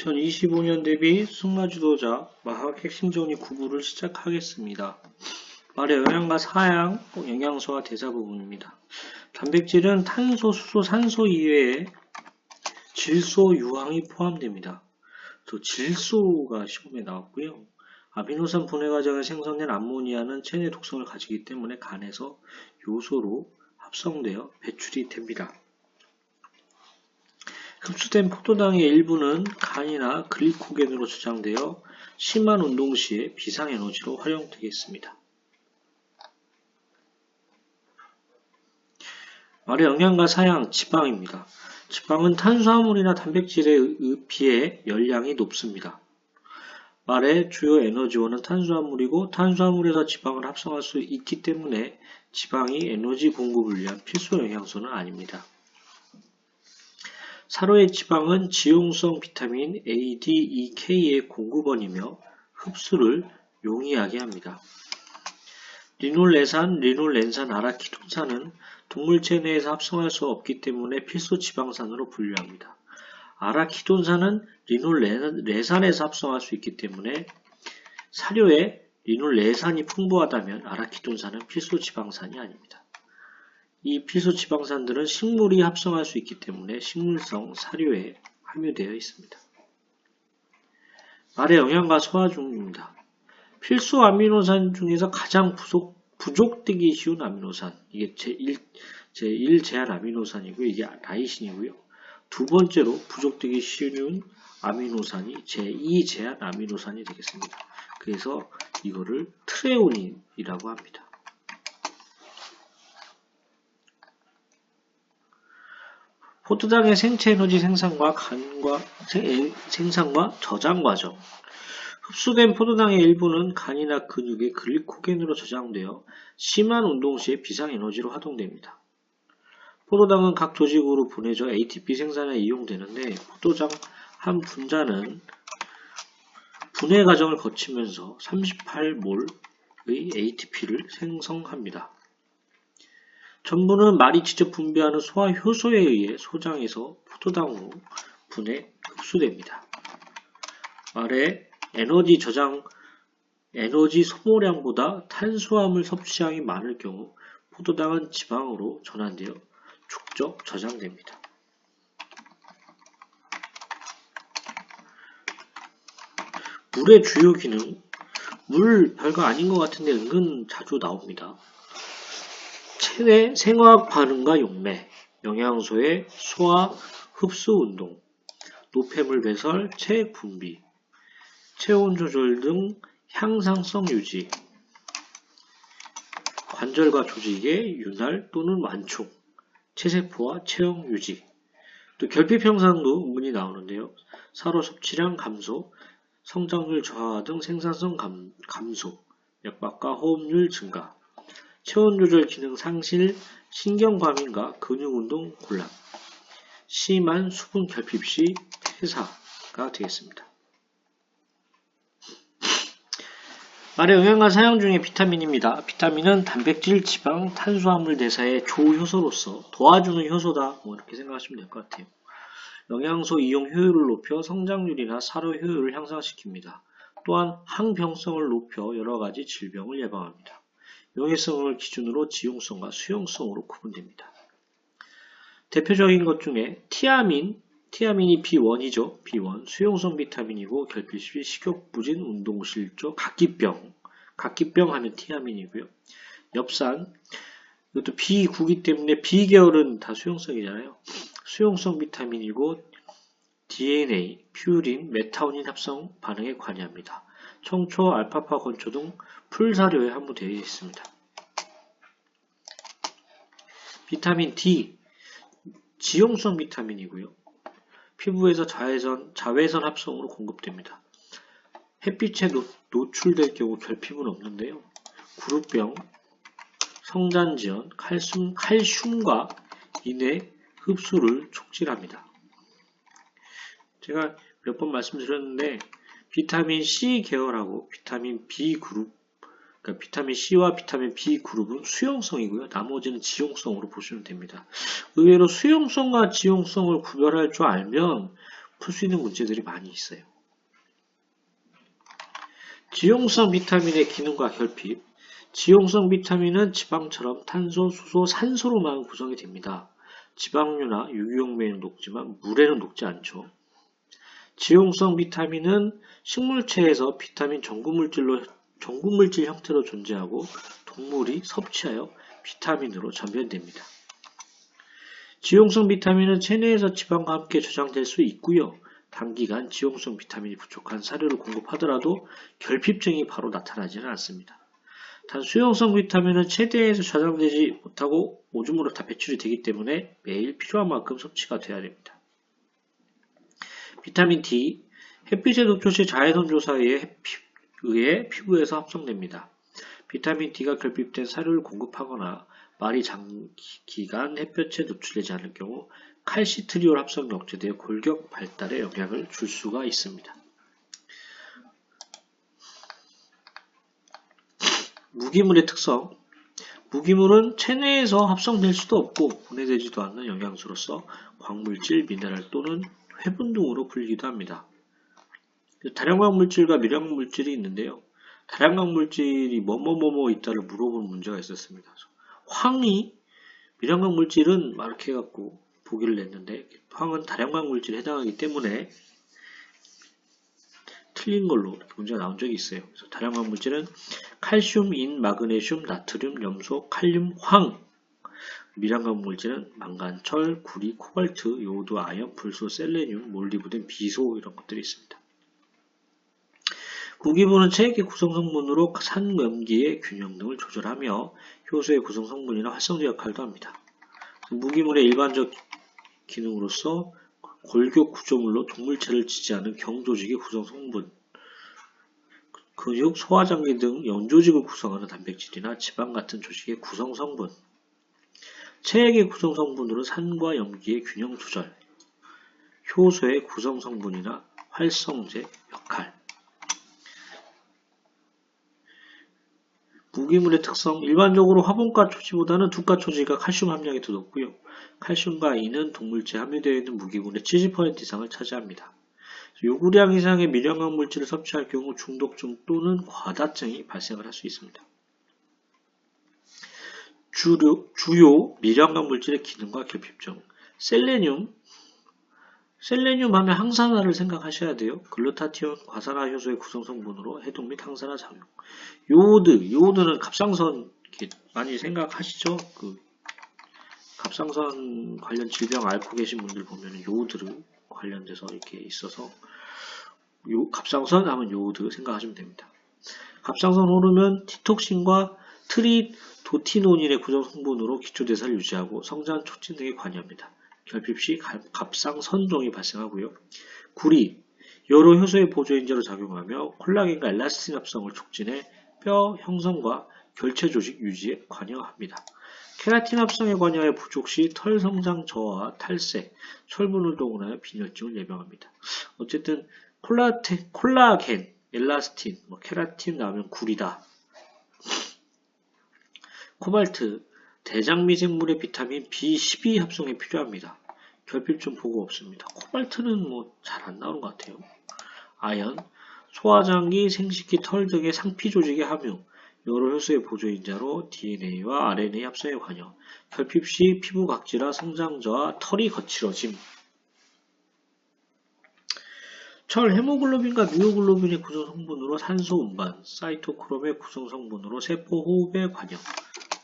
2025년 대비 승마지도자 마학 핵심정리 9부를 시작하겠습니다. 말의 영양과 사양, 영양소와 대사 부분입니다. 단백질은 탄소, 수소, 산소 이외에 질소, 유황이 포함됩니다. 또 질소가 시험에 나왔고요. 아미노산 분해 과정에 생성된 암모니아는 체내 독성을 가지기 때문에 간에서 요소로 합성되어 배출이 됩니다. 흡수된 포도당의 일부는 간이나 글리코겐으로 저장되어 심한 운동 시에 비상에너지로 활용되겠습니다. 말의 영양과 사양, 지방입니다. 지방은 탄수화물이나 단백질에 비해 열량이 높습니다. 말의 주요 에너지원은 탄수화물이고 탄수화물에서 지방을 합성할 수 있기 때문에 지방이 에너지 공급을 위한 필수 영양소는 아닙니다. 사료의 지방은 지용성 비타민 A, D, E, K의 공급원이며 흡수를 용이하게 합니다. 리놀레산, 리놀렌산, 아라키돈산은 동물체 내에서 합성할 수 없기 때문에 필수 지방산으로 분류합니다. 아라키돈산은 리놀레산에서 합성할 수 있기 때문에 사료에 리놀레산이 풍부하다면 아라키돈산은 필수 지방산이 아닙니다. 이 필수 지방산들은 식물이 합성할 수 있기 때문에 식물성 사료에 함유되어 있습니다. 말의 영양과 소화 중입니다. 필수 아미노산 중에서 가장 부족되기 쉬운 아미노산, 이게 제1 제한 아미노산이고요. 이게 라이신이고요. 두 번째로 부족되기 쉬운 아미노산이 제2 제한 아미노산이 되겠습니다. 그래서 이거를 트레오닌이라고 합니다. 포도당의 생체 에너지 생산과 생산과 저장 과정. 흡수된 포도당의 일부는 간이나 근육의 글리코겐으로 저장되어 심한 운동 시에 비상 에너지로 활동됩니다. 포도당은 각 조직으로 보내져 ATP 생산에 이용되는데 포도당 한 분자는 분해 과정을 거치면서 38몰의 ATP를 생성합니다. 전부는 말이 직접 분비하는 소화 효소에 의해 소장에서 포도당으로 분해 흡수됩니다. 말의 에너지 소모량보다 탄수화물 섭취량이 많을 경우 포도당은 지방으로 전환되어 축적 저장됩니다. 물의 주요 기능, 물 별거 아닌 것 같은데 은근 자주 나옵니다. 체내 생화학 반응과 용매, 영양소의 소화, 흡수 운동, 노폐물 배설, 체액 분비, 체온 조절 등 향상성 유지, 관절과 조직의 윤활 또는 완충, 체세포와 체형 유지, 또 결핍 형상도 은근히 나오는데요. 사료 섭취량 감소, 성장률 저하 등 생산성 감소, 맥박과 호흡률 증가, 체온 조절 기능 상실, 신경 과민과 근육 운동 곤란, 심한 수분 결핍 시 폐사가 되겠습니다. 말의 영양과 사용 중의 비타민입니다. 비타민은 단백질, 지방, 탄수화물 대사의 조효소로서 도와주는 효소다. 이렇게 생각하시면 될 것 같아요. 영양소 이용 효율을 높여 성장률이나 사료 효율을 향상시킵니다. 또한 항병성을 높여 여러가지 질병을 예방합니다. 용해성을 기준으로 지용성과 수용성으로 구분됩니다. 대표적인 것 중에 티아민이 B1이죠. B1, 수용성 비타민이고 결핍 시 식욕 부진, 운동실조, 각기병 하면 티아민이고요. 엽산, 이것도 B9이기 때문에 B계열은 다 수용성이잖아요. 수용성 비타민이고 DNA, 퓨린, 메타오닌 합성 반응에 관여합니다. 청초, 알파파 건초 등 풀사료에 함유되어 있습니다. 비타민 D, 지용성 비타민이고요. 피부에서 자외선 합성으로 공급됩니다. 햇빛에 노출될 경우 결핍은 없는데요. 구루병, 성장지연, 칼슘과 인의 흡수를 촉진합니다. 제가 몇 번 말씀드렸는데 비타민 C 계열하고 비타민 B 그룹, 그러니까 비타민 C와 비타민 B 그룹은 수용성이고요. 나머지는 지용성으로 보시면 됩니다. 의외로 수용성과 지용성을 구별할 줄 알면 풀 수 있는 문제들이 많이 있어요. 지용성 비타민의 기능과 결핍. 지용성 비타민은 지방처럼 탄소, 수소, 산소로만 구성이 됩니다. 지방류나 유기용매에는 녹지만 물에는 녹지 않죠. 지용성 비타민은 식물체에서 비타민 전구물질 형태로 존재하고 동물이 섭취하여 비타민으로 전변됩니다. 지용성 비타민은 체내에서 지방과 함께 저장될 수 있고요. 단기간 지용성 비타민이 부족한 사료를 공급하더라도 결핍증이 바로 나타나지는 않습니다. 단 수용성 비타민은 체내에서 저장되지 못하고 오줌으로 다 배출이 되기 때문에 매일 필요한 만큼 섭취가 돼야 됩니다. 비타민 D, 햇빛의 노출 시 자외선 조사에 의해 피부에서 합성됩니다. 비타민 D가 결핍된 사료를 공급하거나 말이 장기간 햇볕에 노출되지 않을 경우 칼시트리올 합성이 억제되어 골격 발달에 영향을 줄 수가 있습니다. 무기물의 특성. 무기물은 체내에서 합성될 수도 없고 분해되지도 않는 영양소로서 광물질, 미네랄 또는 회분 등으로 불리기도 합니다. 다량광 물질과 미량광 물질이 있는데요. 다량광 물질이 뭐뭐뭐뭐 있다를 물어보는 문제가 있었습니다. 황이 미량광 물질은 막 이렇게 해갖고 보기를 냈는데 황은 다량광 물질에 해당하기 때문에 틀린 걸로 이렇게 문제가 나온 적이 있어요. 그래서 다량광 물질은 칼슘, 인, 마그네슘, 나트륨, 염소, 칼륨, 황. 미량광 물질은 망간, 철, 구리, 코발트, 요오드, 아연, 불소, 셀레늄, 몰리브덴, 비소 이런 것들이 있습니다. 무기물은 체액의 구성성분으로 산염기의 균형 등을 조절하며 효소의 구성성분이나 활성제 역할도 합니다. 무기물의 일반적 기능으로서 골격 구조물로 동물체를 지지하는 경조직의 구성성분, 근육, 소화장기 등 연조직을 구성하는 단백질이나 지방 같은 조직의 구성성분, 체액의 구성성분으로 산과 염기의 균형 조절, 효소의 구성성분이나 활성제 역할. 무기물의 특성, 일반적으로 화분가 초지보다는 두가 초지가 칼슘 함량이 더 높고요. 칼슘과 인은 동물체에 함유되어 있는 무기물의 70% 이상을 차지합니다. 요구량 이상의 미량광 물질을 섭취할 경우 중독증 또는 과다증이 발생을 할 수 있습니다. 주요 미량광 물질의 기능과 결핍증. 셀레늄 하면 항산화를 생각하셔야 돼요. 글루타티온, 과산화 효소의 구성성분으로 해독 및 항산화 작용. 요오드는 갑상선 이렇게 많이 생각하시죠? 갑상선 관련 질병 앓고 계신 분들 보면 요오드 관련돼서 이렇게 있어서 갑상선 하면 요오드 생각하시면 됩니다. 갑상선 호르몬 티톡신과 트리도티노닌의 구성성분으로 기초대사를 유지하고 성장 촉진 등에 관여합니다. 결핍 시 갑상선종이 발생하고요. 구리, 여러 효소의 보조인자로 작용하며 콜라겐과 엘라스틴 합성을 촉진해 뼈 형성과 결체 조직 유지에 관여합니다. 케라틴 합성에 관여해 부족 시 털 성장 저하와 탈색, 철분을 동원하여 빈혈증을 예방합니다. 어쨌든 콜라겐, 엘라스틴, 케라틴 나오면 구리다. 코발트, 대장 미생물의 비타민 B12 합성에 필요합니다. 결핍증 보고 없습니다. 코발트는 잘 안 나오는 것 같아요. 아연, 소화장기, 생식기, 털 등의 상피 조직의 함유, 여러 효소의 보조인자로 DNA와 RNA 합성에 관여, 결핍 시 피부 각질화, 성장 저하, 털이 거칠어짐. 철, 헤모글로빈과 미오글로빈의 구성성분으로 산소 운반, 사이토크롬의 구성성분으로 세포 호흡에 관여,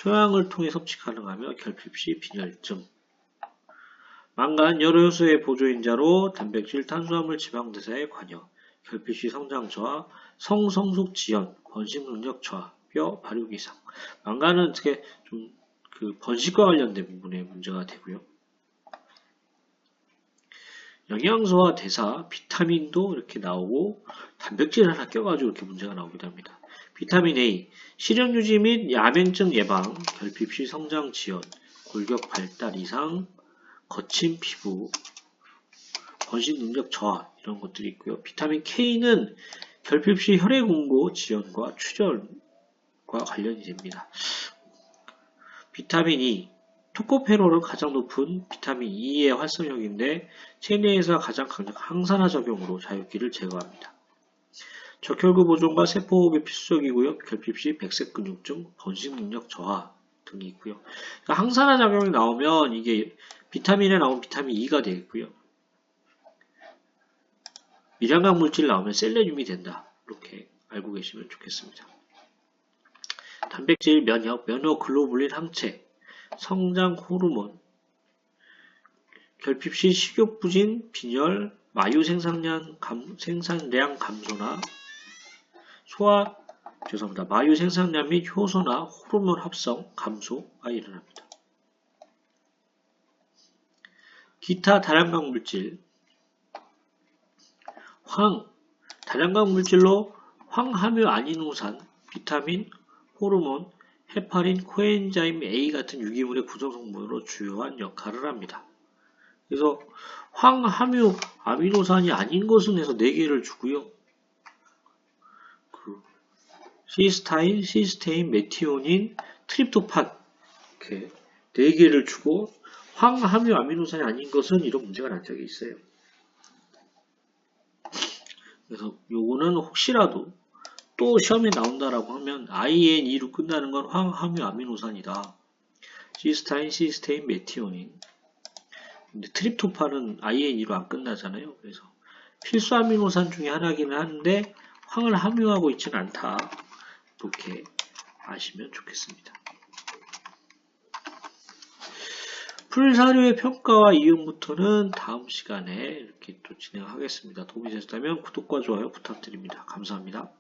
토양을 통해 섭취 가능하며 결핍 시 빈혈증. 망간, 여러 효소의 보조인자로 단백질, 탄수화물, 지방 대사에 관여, 결핍 시 성장 저하, 성성숙 지연, 번식 능력 저하, 뼈 발육 이상. 망간은 어떻게 좀 번식과 관련된 부분에 문제가 되고요. 영양소와 대사, 비타민도 이렇게 나오고 단백질 하나 껴가지고 이렇게 문제가 나오기도 합니다. 비타민 A, 시력 유지 및 야맹증 예방, 결핍 시 성장 지연, 골격 발달 이상, 거친 피부, 번식 능력 저하 이런 것들이 있고요. 비타민 K는 결핍 시 혈액 공고 지연과 출혈과 관련이 됩니다. 비타민 E, 토코페롤은 가장 높은 비타민 E의 활성력인데 체내에서 가장 강력한 항산화 작용으로 자유기를 제거합니다. 적혈구 보존과 세포호흡이 필수적이고요. 결핍 시 백색 근육증, 번식 능력 저하 등이 있고요. 그러니까 항산화 작용이 나오면 이게 비타민에 나온 비타민 E가 되겠고요. 미량각 물질 나오면 셀레늄이 된다. 이렇게 알고 계시면 좋겠습니다. 단백질, 면역, 면역글로불린 항체, 성장 호르몬, 결핍 시 식욕 부진, 빈혈, 마유 생산량 감소나 마유 생산량 및 효소나 호르몬 합성 감소가 일어납니다. 기타 다량각 물질, 다량각 물질로 황함유 아미노산, 비타민, 호르몬, 헤파린, 코엔자임 A 같은 유기물의 구성성분으로 주요한 역할을 합니다. 그래서 황함유 아미노산이 아닌 것은 해서 4개를 주고요. 시스타인, 시스테인, 메티오닌, 트립토판 이렇게 4개를 주고 황함유 아미노산이 아닌 것은 이런 문제가 난 적이 있어요. 그래서 요거는 혹시라도 또 시험에 나온다라고 하면 IN2로 끝나는 건 황함유 아미노산이다. 시스타인, 시스테인, 메티오닌. 근데 트립토판은 IN2로 안 끝나잖아요. 그래서 필수 아미노산 중에 하나기는 한데 황을 함유하고 있지는 않다. 이렇게 아시면 좋겠습니다. 풀사료의 평가와 이용부터는 다음 시간에 이렇게 또 진행하겠습니다. 도움이 되셨다면 구독과 좋아요 부탁드립니다. 감사합니다.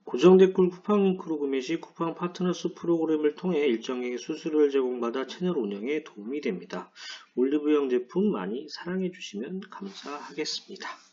고정 댓글 쿠팡 링크로 구매 시 쿠팡 파트너스 프로그램을 통해 일정액의 수수료를 제공받아 채널 운영에 도움이 됩니다. 올리브영 제품 많이 사랑해 주시면 감사하겠습니다.